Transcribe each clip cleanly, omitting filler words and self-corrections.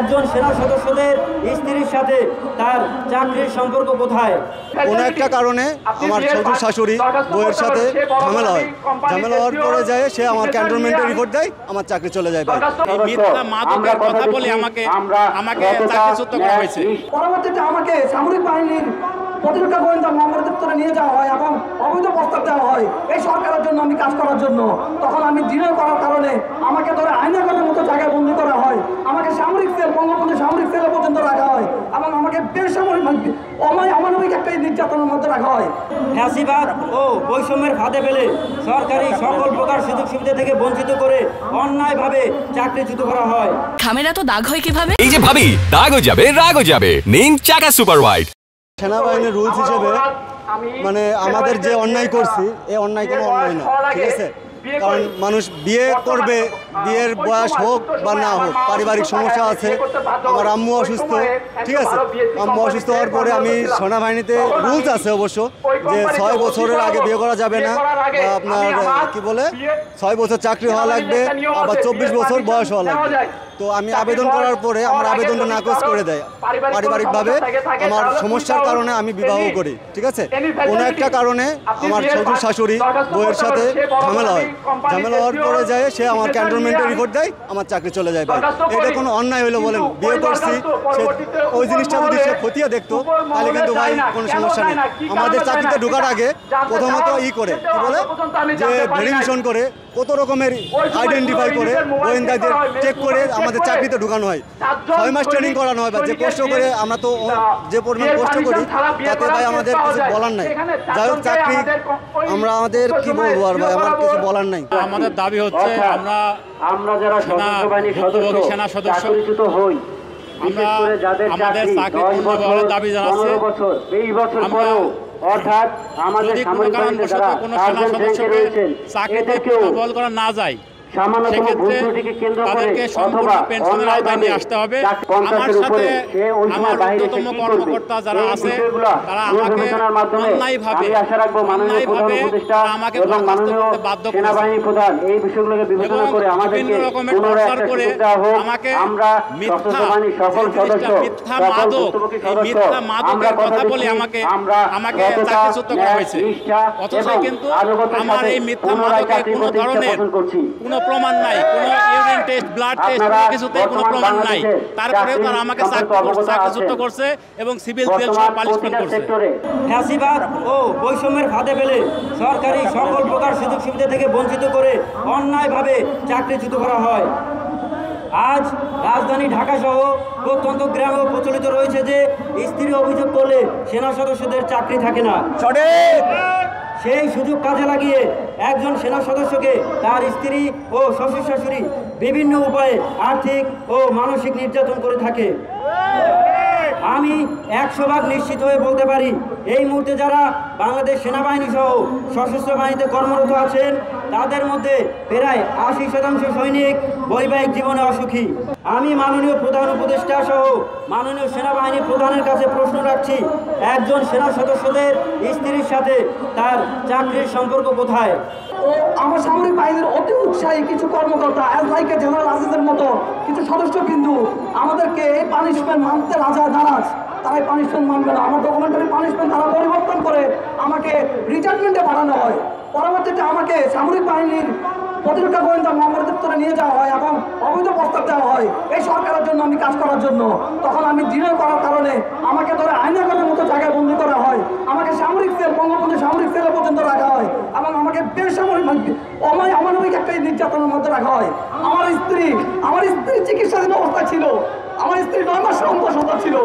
একজন সেনা সদস্যদের স্ত্রীর সাথে তার চাকরির সম্পর্ক কোথায়? কোনো একটা কারণে আমার শ্বশুর শাশুড়ি বউয়ের সাথে ঝামেলা হয়, ঝামেলা হওয়ার পরে যায় সে আমার ক্যান্টনমেন্টে রিপোর্ট দেয়, আমার চাকরি চলে যায়। ভাই মিথ্যা মাদকের কথা বলে আমাকে চাকরিচ্যুত করা হয়েছে। পরবর্তীতে আমাকে সামরিক বাহিনীর প্রতিরক্ষা গোয়েন্দা মামলার দপ্তরে নিয়ে যাওয়া হয় এবং অবৈধ প্রস্তাব দেওয়া হয় এই সরকারের জন্য আমি কাজ করার জন্য। তখন আমি ডিনার করার কারণে আমাকে ধরে আয়নাঘরের মতো জায়গায় বন্দী করা হয়, আমাকে সামরিক সেল বঙ্গবন্ধু সামরিক সেলে পর্যন্ত রাখা হয় এবং আমাকে বেসামরিক অমানবিক একটা নির্যাতনের মধ্যে রাখা হয়। ফ্যাসিবাদ ও বৈষম্যের ফাঁদে ফেলে সরকারি সকল প্রকার সুযোগ সুবিধা থেকে বঞ্চিত করে অন্যায়ভাবে চাকরিচ্যুত করা হয়। খামেরা তো দাগ হয় কিভাবে? এই যে ভাবি, দাগও যাবে রাগও যাবে, নিন চাকা সুপার হোয়াইট। সেনাবাহিনীর রুলস হিসেবে মানে আমাদের যে অন্যায় করছি এই অন্যায় কোনো অন্যায় না, ঠিক আছে? কারণ মানুষ বিয়ে করবে, বিয়ের বয়স হোক বা না হোক, পারিবারিক সমস্যা আছে, আমার আম্মু অসুস্থ, ঠিক আছে? আম্মু অসুস্থ হওয়ার পরে আমি সেনাবাহিনীতে রুলস আছে অবশ্য যে 6 বছরের আগে বিয়ে করা যাবে না, বা আপনার কি বলে 6 বছর চাকরি হওয়া লাগবে, আবার 24 বছর বয়স হওয়া লাগবে। তো আমি আবেদন করার পরে আমার আবেদনটা নাকচ করে দেয় পারিবারিকভাবে। আমার সমস্যার কারণে আমি বিবাহ করি, ঠিক আছে? কোনো একটা কারণে আমার শ্বশুর শাশুড়ি বউয়ের সাথে ঝামেলা হয়, ঝামেলা হওয়ার পরে যায় সে আমার ক্যান্টনমেন্টে রিপোর্ট দেয়, আমার চাকরি চলে যায়। ভাই এটা কোনো অন্যায় হইলো বলেন? বিয়ে করছি, সে ওই জিনিসটা যদি সে খতিয়ে দেখতো তাহলে কিন্তু ভাই কোনো সমস্যা নেই। আমাদের চাকরিতে ঢোকার আগে প্রথমত করে কি বলে যে ভেরিফিকেশন করে, কত রকমের আইডেন্টিফাই করে, গোয়েন্দাদের চেক করে আমাদের চাকরিতে ঢুকানো হয়। 6 মাস ট্রেনিং করানো হয়। যে কষ্ট করে আমরা তো যে পরিমাণ কষ্ট করি তাতে ভাই আমাদের কিছু বলার নাই। যাই হোক চাকরি আমরা আমাদের কি বলবো আর ভাই, আমার কিছু বলার নাই। আমাদের দাবি হচ্ছে আমরা যারা সেনা সদস্য হই, আমরা আমাদের চাকরি পুনর্বহালের দাবি জানাচ্ছি। 20 বছর পরেও অর্থাৎ আমাদের সামরিক বাহিনীতে যারা সার্জেন্ট র্যাঙ্কে রয়েছেন চাকরিতে পুনর্বহাল করা না যায়, তাদেরকে সম্পূর্ণ পেনশনের আওতায় নিয়ে আসতে হবে। আমার সাথে আমার ঊর্ধ্বতম কর্মকর্তা যারা আছে তারা আমাকে অন্যায়ভাবে আমাকে বাধ্য করেছে এবং বিভিন্ন রকমের টর্চার করে আমাকে মিথ্যা মাদকের কথা বলে আমাকে চাকরিচ্যুত করা হয়েছে। অথচ কিন্তু আমার এই মিথ্যা মাদকের কোনো ধরনের কোনো প্রমাণ নাই, কোনো ইউরিন টেস্ট, ব্লাড টেস্ট, কোনো কিছুতেই কোনো প্রমাণ নাই। তারপরেও তারা আমাকে চাকরিচ্যুত করছে এবং সিভিল জেল সহ পানিশমেন্ট করছে। ফ্যাসিবাদ ও বৈষম্যের ফাঁদে ফেলে সরকারি সকল প্রকার সুযোগ সুবিধা থেকে বঞ্চিত করে অন্যায়ভাবে চাকরিচ্যুত করা হয়। আজ রাজধানী ঢাকা সহ প্রত্যন্ত গ্রামেও প্রচলিত রয়েছে যে স্ত্রী অভিযোগ করলে সেনা সদস্যদের চাকরি থাকে না। সেই সুযোগ কাজে লাগিয়ে একজন সেনা সদস্যকে তার স্ত্রী ও শ্বশুর শাশুড়ি বিভিন্ন উপায়ে আর্থিক ও মানসিক নির্যাতন করে থাকে। আমি 100% নিশ্চিত হয়ে বলতে পারি এই মুহূর্তে যারা বাংলাদেশ সেনাবাহিনী সহ সশস্ত্র বাহিনীতে কর্মরত আছেন তাদের মধ্যে প্রায় 80% সৈনিক বৈবাহিক জীবনে অসুখী। আমি মাননীয় প্রধান উপদেষ্টা সহ মাননীয় সেনাবাহিনী প্রধানের কাছে প্রশ্ন রাখছি, একজন সেনা সদস্যদের স্ত্রীর সাথে তার চাকরির সম্পর্ক কোথায়? আমার সামরিক বাহিনীর অতি উৎসাহী কিছু কর্মকর্তা জেনারেল আজিজের মতো কিছু সদস্য কিন্তু আমাদেরকে এই পানিশমেন্ট মানতে নারাজ। তারা এই পানিশমেন্ট মানবে না। আমার ডকুমেন্টারি পানিশমেন্ট তারা পরিবর্তন করে আমাকে রিটায়ারমেন্টে পাঠানো হয়। পরবর্তীতে আমাকে সামরিক বাহিনীর প্রতিরক্ষা গোয়েন্দা মামলার দপ্তরে নিয়ে যাওয়া হয় এবং অবৈধ প্রস্তাব দেওয়া হয় এই সরকারের জন্য আমি কাজ করার জন্য। তখন আমি ডিনার করার কারণে আমাকে ধরে আয়নাঘরের মতো জায়গায় বন্দী করা হয়, আমাকে সামরিক সেল বঙ্গবন্ধু সামরিক সেলে পর্যন্ত রাখা হয় এবং আমাকে বেসামরিক অমানবিক একটা নির্যাতনের মধ্যে রাখা হয়। আমার স্ত্রী চিকিৎসাধীন অবস্থা ছিল। আমার স্ত্রী 9 মাসের অন্তঃসত্ত্বা ছিল,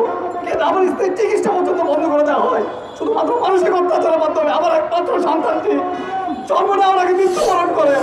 কিন্তু আমার স্ত্রীর চিকিৎসা পর্যন্ত বন্ধ করে দেওয়া হয় শুধুমাত্র মানসিক অত্যাচারের মাধ্যমে। আমার একমাত্র সন্তানটি জন্ম নেওয়ার আগে মৃত্যুবরণ করে।